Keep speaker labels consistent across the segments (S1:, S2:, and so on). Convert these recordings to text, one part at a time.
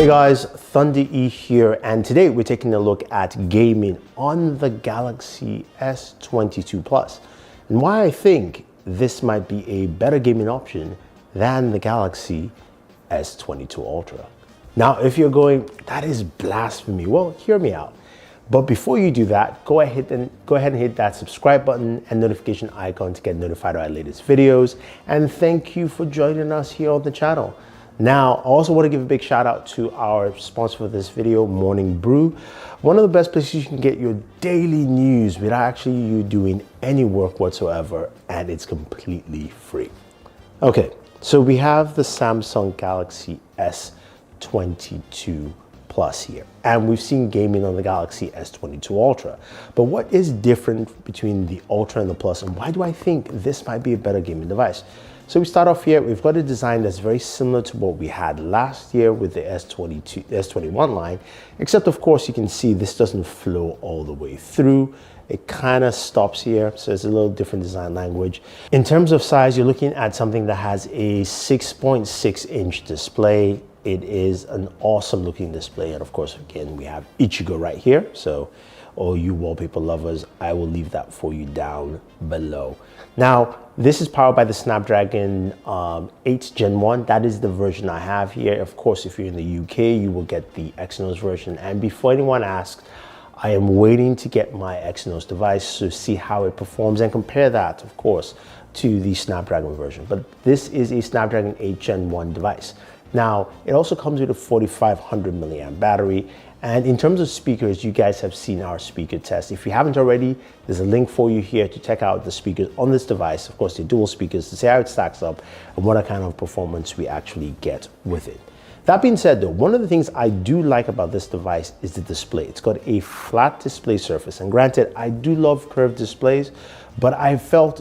S1: Hey guys, Thunder E here, and today we're taking a look at gaming on the Galaxy S22 Plus and why I think this might be a better gaming option than the Galaxy S22 Ultra. Now, if you're going, that is blasphemy, well, hear me out. But before you do that, go ahead and hit that subscribe button and notification icon to get notified of our latest videos. And thank you for joining us here on the channel. Now, I also want to give a big shout out to our sponsor for this video, Morning Brew. One of the best places you can get your daily news without actually you doing any work whatsoever, and it's completely free. Okay, so we have the Samsung Galaxy S22 Plus here, and we've seen gaming on the Galaxy S22 Ultra. But what is different between the Ultra and the Plus, and why do I think this might be a better gaming device? So we start off here, we've got a design that's very similar to what we had last year with the S21 line, except of course you can see this doesn't flow all the way through. It kind of stops here, so it's a little different design language. In terms of size, you're looking at something that has a 6.6-inch display. It is an awesome looking display, and of course, again, we have Ichigo right here, so all you wallpaper lovers, I will leave that for you down below. Now, this is powered by the Snapdragon 8 Gen 1. That is the version I have here. Of course, if you're in the UK, you will get the Exynos version. And before anyone asks, I am waiting to get my Exynos device to see how it performs and compare that, of course, to the Snapdragon version. But this is a Snapdragon 8 Gen 1 device. Now, it also comes with a 4500 milliamp battery. And in terms of speakers, you guys have seen our speaker test. If you haven't already, there's a link for you here to check out the speakers on this device. Of course, the dual speakers, to see how it stacks up and what kind of performance we actually get with it. That being said though, one of the things I do like about this device is the display. It's got a flat display surface, and granted, I do love curved displays, but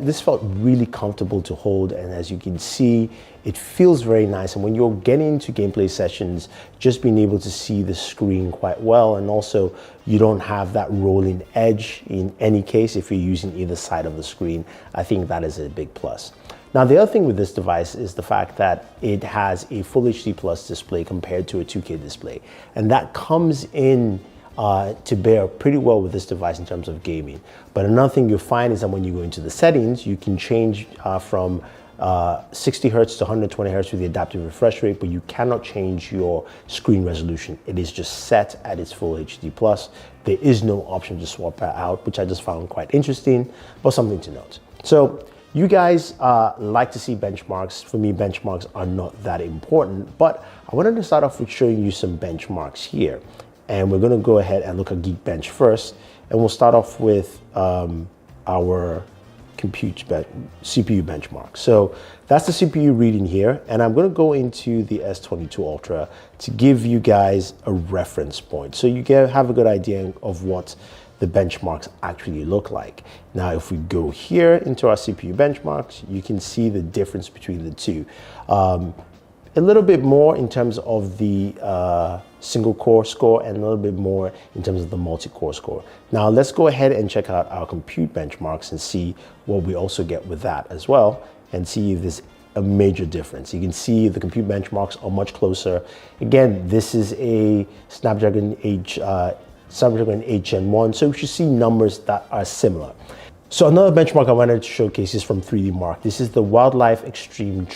S1: this felt really comfortable to hold, and as you can see, it feels very nice. And when you're getting into gameplay sessions, just being able to see the screen quite well, and also you don't have that rolling edge in any case if you're using either side of the screen, I think that is a big plus. Now, the other thing with this device is the fact that it has a Full HD Plus display compared to a 2K display, and that comes in to bear pretty well with this device in terms of gaming. But another thing you'll find is that when you go into the settings, you can change from 60 Hertz to 120 Hertz with the adaptive refresh rate, but you cannot change your screen resolution. It is just set at its Full HD Plus. There is no option to swap that out, which I just found quite interesting, but something to note. So you guys like to see benchmarks. For me, benchmarks are not that important, but I wanted to start off with showing you some benchmarks here. And we're gonna go ahead and look at Geekbench first, and we'll start off with our CPU benchmark. So that's the CPU reading here, and I'm gonna go into the S22 Ultra to give you guys a reference point, so you have a good idea of what the benchmarks actually look like. Now, if we go here into our CPU benchmarks, you can see the difference between the two. A little bit more in terms of the single core score, and a little bit more in terms of the multi-core score. Now let's go ahead and check out our compute benchmarks and see what we also get with that as well, and see if there's a major difference. You can see the compute benchmarks are much closer. Again, this is a Snapdragon 8 Gen 1, so we should see numbers that are similar. So another benchmark I wanted to showcase is from 3D Mark. This is the Wildlife Extreme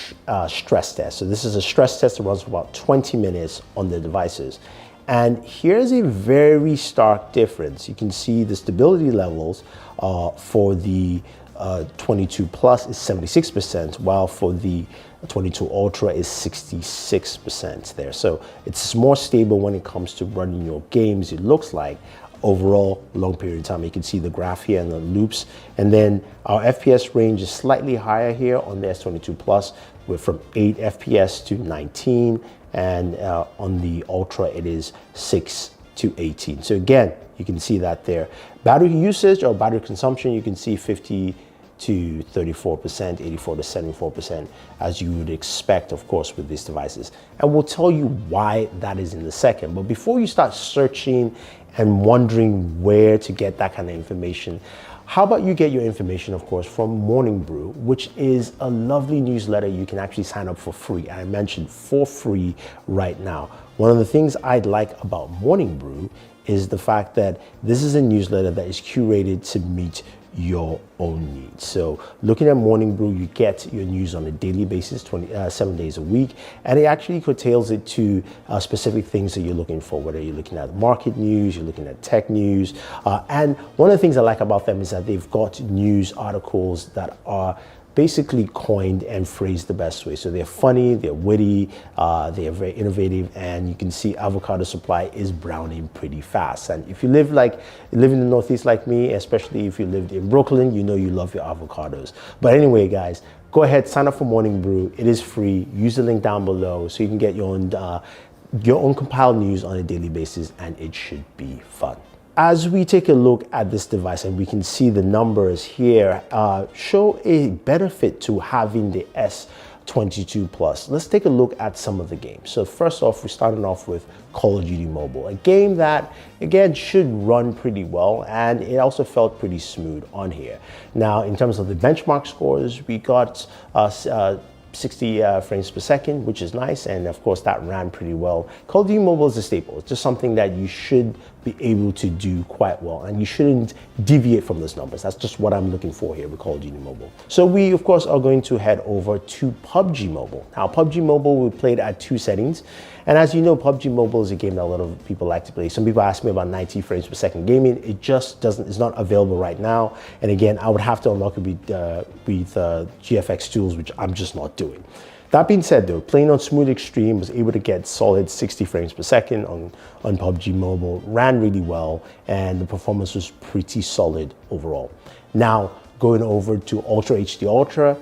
S1: stress test. So this is a stress test that runs for about 20 minutes on the devices. And here's a very stark difference. You can see the stability levels for the 22 Plus is 76%, while for the 22 Ultra is 66% there. So it's more stable when it comes to running your games, it looks like. Overall, long period of time. You can see the graph here and the loops. And then our FPS range is slightly higher here on the S22 Plus, with from 8 FPS to 19. And on the Ultra, it is 6 to 18. So again, you can see that there. Battery usage or battery consumption, you can see 50 to 34%, 84 to 74%, as you would expect, of course, with these devices. And we'll tell you why that is in a second. But before you start searching and wondering where to get that kind of information, How about you get your information, of course, from Morning Brew, which is a lovely newsletter you can actually sign up for free. I mentioned for free right now. One of the things I'd like about Morning Brew is the fact that this is a newsletter that is curated to meet your own needs. So looking at Morning Brew, you get your news on a daily basis, 7 days a week, and it actually curtails it to specific things that you're looking for, whether you're looking at market news, you're looking at tech news. And one of the things I like about them is that they've got news articles that are basically coined and phrased the best way. So they're funny, they're witty, they are very innovative, and you can see avocado supply is browning pretty fast. And if you live in the Northeast like me, especially if you lived in Brooklyn, you know you love your avocados. But anyway, guys, go ahead, sign up for Morning Brew. It is free. Use the link down below so you can get your own compiled news on a daily basis, and it should be fun. As we take a look at this device, and we can see the numbers here show a benefit to having the S22 Plus. Let's take a look at some of the games. So first off, we're starting off with Call of Duty Mobile, a game that, again, should run pretty well, and it also felt pretty smooth on here. Now, in terms of the benchmark scores, we got 60 frames per second, which is nice, and of course that ran pretty well. Call of Duty Mobile is a staple. It's just something that you should be able to do quite well, and you shouldn't deviate from those numbers. That's just what I'm looking for here with Call of Duty Mobile. So we, of course, are going to head over to PUBG Mobile. Now, PUBG Mobile, we played at 2 settings, and as you know, PUBG Mobile is a game that a lot of people like to play. Some people ask me about 90 frames per second gaming. It just it's not available right now, and again, I would have to unlock it with GFX tools, which I'm just not doing. That being said, though, playing on Smooth Extreme, was able to get solid 60 frames per second on PUBG Mobile, ran really well, and the performance was pretty solid overall. Now, going over to Ultra HD Ultra,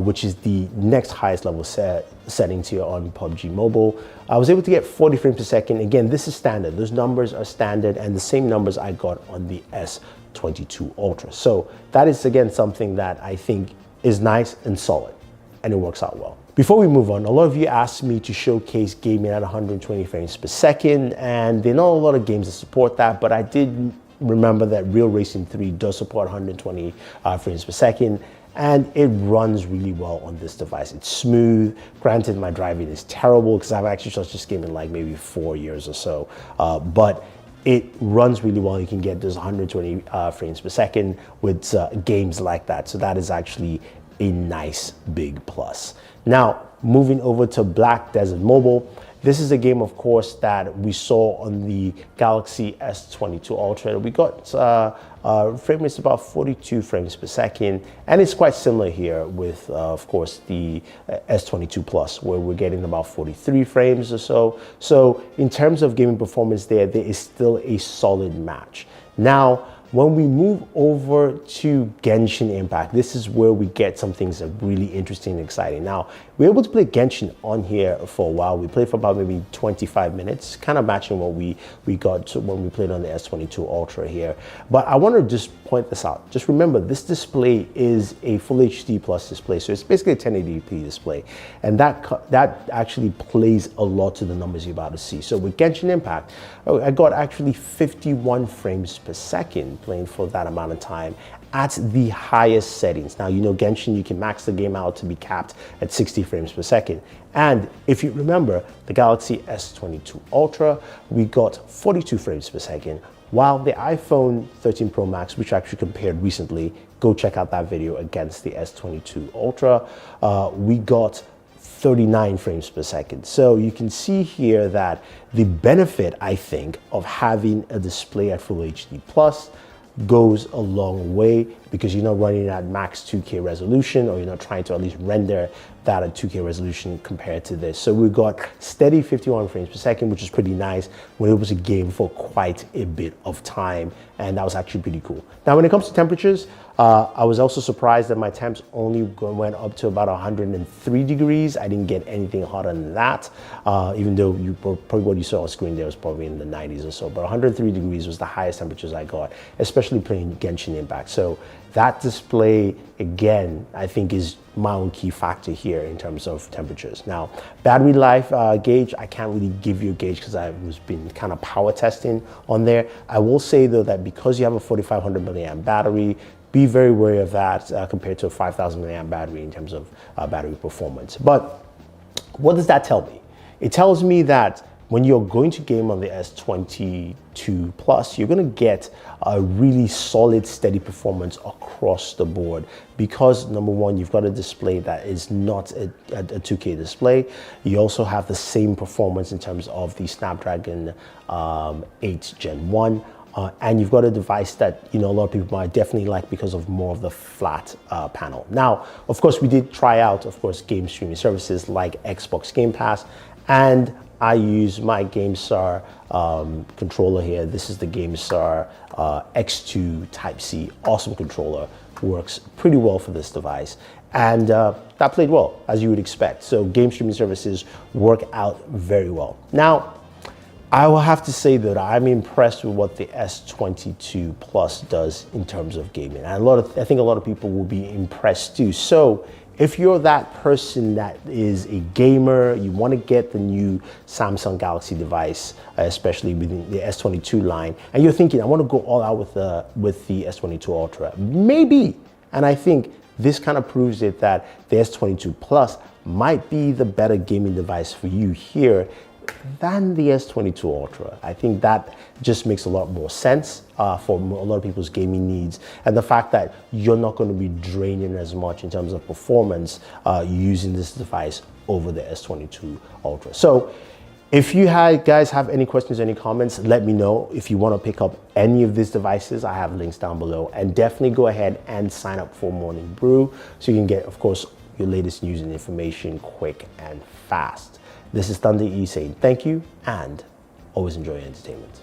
S1: which is the next highest level settings here on PUBG Mobile, I was able to get 40 frames per second. Again, this is standard. Those numbers are standard, and the same numbers I got on the S22 Ultra. So that is, again, something that I think is nice and solid, and it works out well. Before we move on, a lot of you asked me to showcase gaming at 120 frames per second, and there are not a lot of games that support that, but I did remember that Real Racing 3 does support 120 frames per second, and it runs really well on this device. It's smooth. Granted, my driving is terrible because I've actually started this game in like maybe 4 years or so, but it runs really well. You can get those 120 frames per second with games like that. So that is actually a nice big plus. Now, moving over to Black Desert Mobile. This is a game, of course, that we saw on the Galaxy S22 Ultra. We got frame rates about 42 frames per second, and it's quite similar here with, of course, the S22 Plus, where we're getting about 43 frames or so. So in terms of gaming performance there is still a solid match. Now, when we move over to Genshin Impact, this is where we get some things that are really interesting and exciting. Now, we were able to play Genshin on here for a while. We played for about maybe 25 minutes, kind of matching what we got to when we played on the S22 Ultra here. But I want to just point this out. Just remember, this display is a Full HD Plus display, so it's basically a 1080p display. And that actually plays a lot to the numbers you're about to see. So with Genshin Impact, I got actually 51 frames per second playing for that amount of time at the highest settings. Now, you know, Genshin, you can max the game out to be capped at 60 frames per second. And if you remember, the Galaxy S22 Ultra, we got 42 frames per second, while the iPhone 13 Pro Max, which I actually compared recently, go check out that video against the S22 Ultra, we got 39 frames per second. So you can see here that the benefit, I think, of having a display at Full HD Plus goes a long way, because you're not running at max 2K resolution, or you're not trying to at least render that at 2K resolution compared to this. So we got steady 51 frames per second, which is pretty nice when it was a game for quite a bit of time, and that was actually pretty cool. Now, when it comes to temperatures, I was also surprised that my temps only went up to about 103 degrees. I didn't get anything hotter than that, even though probably what you saw on screen there was probably in the 90s or so. But 103 degrees was the highest temperatures I got, especially playing Genshin Impact. So that display, again, I think is my own key factor here in terms of temperatures. Now, battery life gauge, I can't really give you a gauge because I was been kind of power testing on there. I will say though that because you have a 4500 milliamp battery, be very wary of that compared to a 5,000 milliamp battery in terms of battery performance. But what does that tell me? It tells me that when you're going to game on the S22 Plus, you're going to get a really solid, steady performance across the board because, number one, you've got a display that is not a 2K display. You also have the same performance in terms of the Snapdragon 8 Gen 1. And you've got a device that, a lot of people might definitely like because of more of the flat panel. Now, of course, we did try out, of course, game streaming services like Xbox Game Pass, and I use my GameStar controller here. This is the GameStar X2 Type-C. Awesome controller. Works pretty well for this device. And that played well, as you would expect. So game streaming services work out very well. Now, I will have to say that I'm impressed with what the S22 Plus does in terms of gaming. And I think a lot of people will be impressed too. So if you're that person that is a gamer, you want to get the new Samsung Galaxy device, especially within the S22 line, and you're thinking, I want to go all out with the S22 Ultra, maybe. And I think this kind of proves it that the S22 Plus might be the better gaming device for you here than the S22 Ultra. I think that just makes a lot more sense for a lot of people's gaming needs, and the fact that you're not going to be draining as much in terms of performance using this device over the S22 Ultra. So if you guys have any questions, any comments, let me know. If you want to pick up any of these devices, I have links down below, and definitely go ahead and sign up for Morning Brew so you can get, of course, your latest news and information quick and fast. This is Thunder E saying thank you and always enjoy your entertainment.